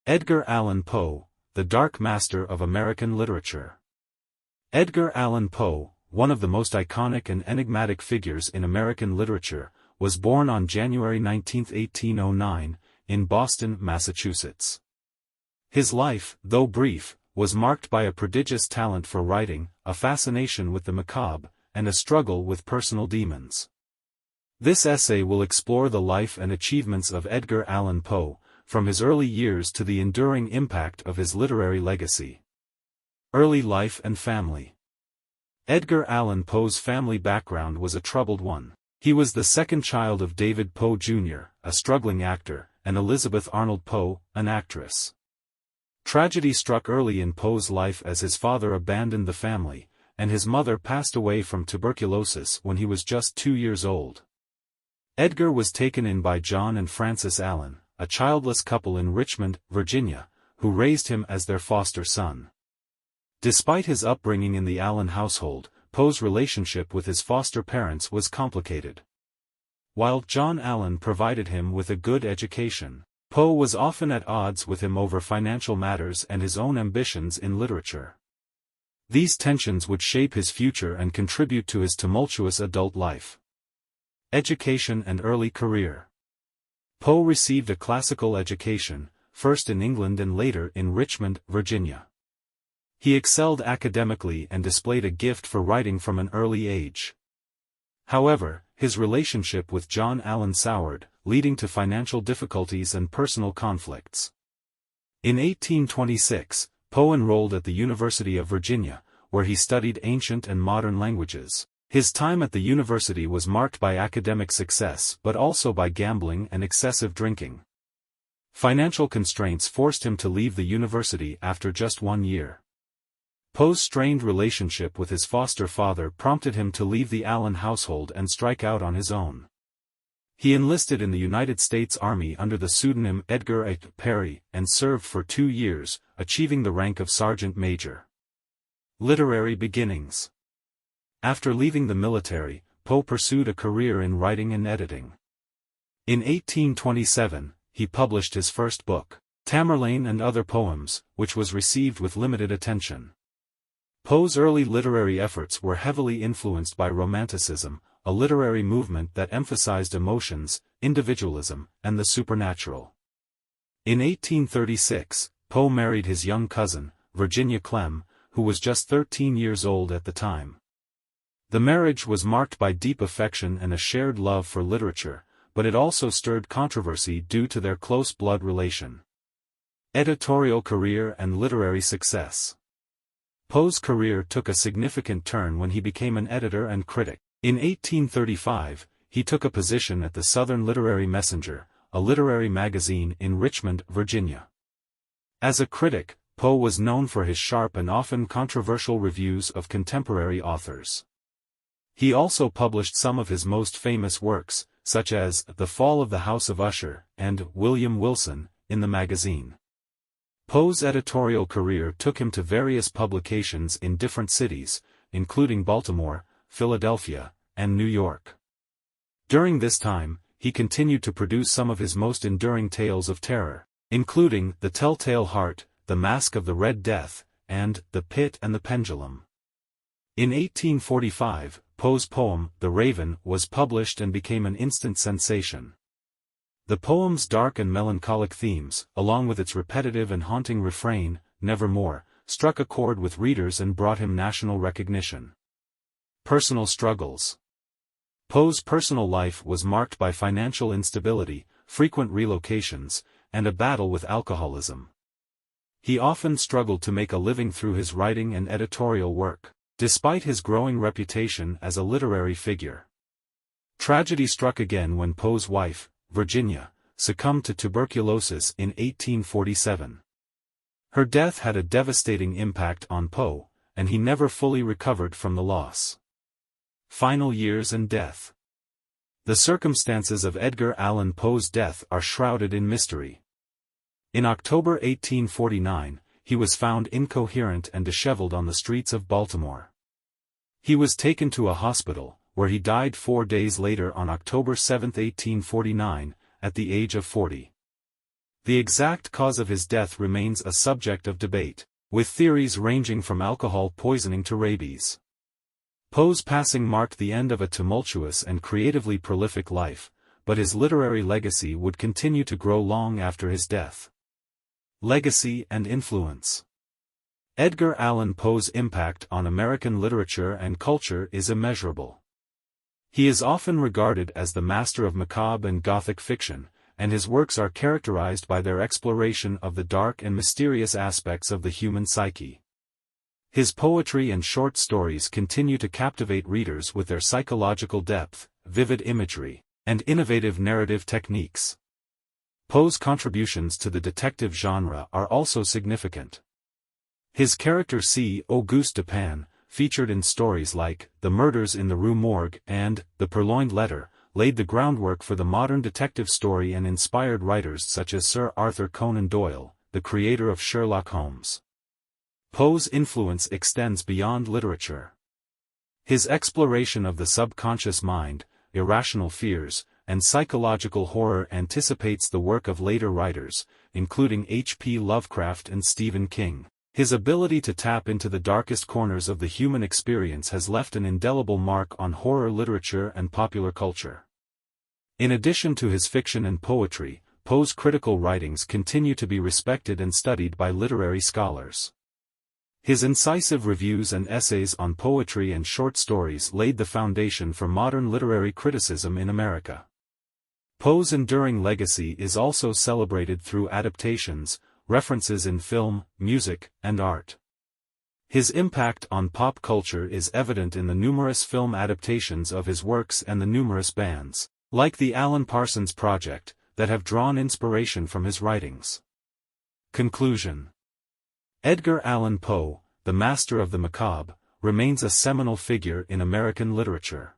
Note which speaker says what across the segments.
Speaker 1: Edgar Allan Poe, the Dark Master of American Literature. Edgar Allan Poe, one of the most iconic and enigmatic figures in American literature, was born on January 19, 1809, in Boston, Massachusetts. His life, though brief, was marked by a prodigious talent for writing, a fascination with the macabre, and a struggle with personal demons. This essay will explore the life and achievements of Edgar Allan Poe, from his early years to the enduring impact of his literary legacy. Early life and family. Edgar Allan Poe's family background was a troubled one. He was the second child of David Poe Jr., a struggling actor, and Elizabeth Arnold Poe, an actress. Tragedy struck early in Poe's life as his father abandoned the family, and his mother passed away from tuberculosis when he was just 2 years old. Edgar was taken in by John and Frances Allan, a childless couple in Richmond, Virginia, who raised him as their foster son. Despite his upbringing in the Allan household, Poe's relationship with his foster parents was complicated. While John Allan provided him with a good education, Poe was often at odds with him over financial matters and his own ambitions in literature. These tensions would shape his future and contribute to his tumultuous adult life. Education and early career. Poe received a classical education, first in England and later in Richmond, Virginia. He excelled academically and displayed a gift for writing from an early age. However, his relationship with John Allan soured, leading to financial difficulties and personal conflicts. In 1826, Poe enrolled at the University of Virginia, where he studied ancient and modern languages. His time at the university was marked by academic success but also by gambling and excessive drinking. Financial constraints forced him to leave the university after just 1 year. Poe's strained relationship with his foster father prompted him to leave the Allan household and strike out on his own. He enlisted in the United States Army under the pseudonym Edgar A. Perry and served for 2 years, achieving the rank of sergeant major. Literary beginnings. After leaving the military, Poe pursued a career in writing and editing. In 1827, he published his first book, Tamerlane and Other Poems, which was received with limited attention. Poe's early literary efforts were heavily influenced by Romanticism, a literary movement that emphasized emotions, individualism, and the supernatural. In 1836, Poe married his young cousin, Virginia Clem, who was just 13 years old at the time. The marriage was marked by deep affection and a shared love for literature, but it also stirred controversy due to their close blood relation. Editorial career and literary success. Poe's career took a significant turn when he became an editor and critic. In 1835, he took a position at the Southern Literary Messenger, a literary magazine in Richmond, Virginia. As a critic, Poe was known for his sharp and often controversial reviews of contemporary authors. He also published some of his most famous works, such as The Fall of the House of Usher and William Wilson, in the magazine. Poe's editorial career took him to various publications in different cities, including Baltimore, Philadelphia, and New York. During this time, he continued to produce some of his most enduring tales of terror, including The Tell-Tale Heart, The Mask of the Red Death, and The Pit and the Pendulum. In 1845, Poe's poem, The Raven, was published and became an instant sensation. The poem's dark and melancholic themes, along with its repetitive and haunting refrain, Nevermore, struck a chord with readers and brought him national recognition. Personal struggles. Poe's personal life was marked by financial instability, frequent relocations, and a battle with alcoholism. He often struggled to make a living through his writing and editorial work, despite his growing reputation as a literary figure. Tragedy struck again when Poe's wife, Virginia, succumbed to tuberculosis in 1847. Her death had a devastating impact on Poe, and he never fully recovered from the loss. Final years and death. The circumstances of Edgar Allan Poe's death are shrouded in mystery. In October 1849, he was found incoherent and disheveled on the streets of Baltimore. He was taken to a hospital, where he died 4 days later on October 7, 1849, at the age of 40. The exact cause of his death remains a subject of debate, with theories ranging from alcohol poisoning to rabies. Poe's passing marked the end of a tumultuous and creatively prolific life, but his literary legacy would continue to grow long after his death. Legacy and influence. Edgar Allan Poe's impact on American literature and culture is immeasurable. He is often regarded as the master of macabre and Gothic fiction, and his works are characterized by their exploration of the dark and mysterious aspects of the human psyche. His poetry and short stories continue to captivate readers with their psychological depth, vivid imagery, and innovative narrative techniques. Poe's contributions to the detective genre are also significant. His character C. Auguste Dupin, featured in stories like The Murders in the Rue Morgue and The Purloined Letter, laid the groundwork for the modern detective story and inspired writers such as Sir Arthur Conan Doyle, the creator of Sherlock Holmes. Poe's influence extends beyond literature. His exploration of the subconscious mind, irrational fears, and psychological horror anticipates the work of later writers, including H.P. Lovecraft and Stephen King. His ability to tap into the darkest corners of the human experience has left an indelible mark on horror literature and popular culture. In addition to his fiction and poetry, Poe's critical writings continue to be respected and studied by literary scholars. His incisive reviews and essays on poetry and short stories laid the foundation for modern literary criticism in America. Poe's enduring legacy is also celebrated through adaptations, references in film, music, and art. His impact on pop culture is evident in the numerous film adaptations of his works and the numerous bands, like the Alan Parsons Project, that have drawn inspiration from his writings. Conclusion. Edgar Allan Poe, the master of the macabre, remains a seminal figure in American literature.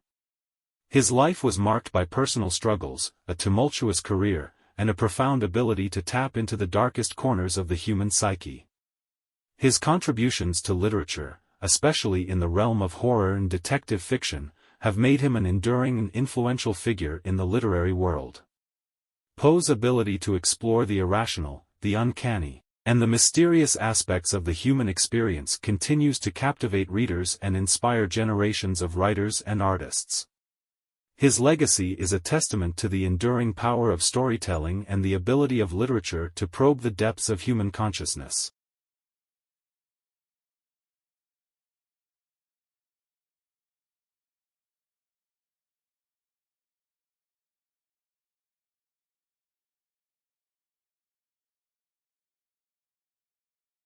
Speaker 1: His life was marked by personal struggles, a tumultuous career, and a profound ability to tap into the darkest corners of the human psyche. His contributions to literature, especially in the realm of horror and detective fiction, have made him an enduring and influential figure in the literary world. Poe's ability to explore the irrational, the uncanny, and the mysterious aspects of the human experience continues to captivate readers and inspire generations of writers and artists. His legacy is a testament to the enduring power of storytelling and the ability of literature to probe the depths of human consciousness.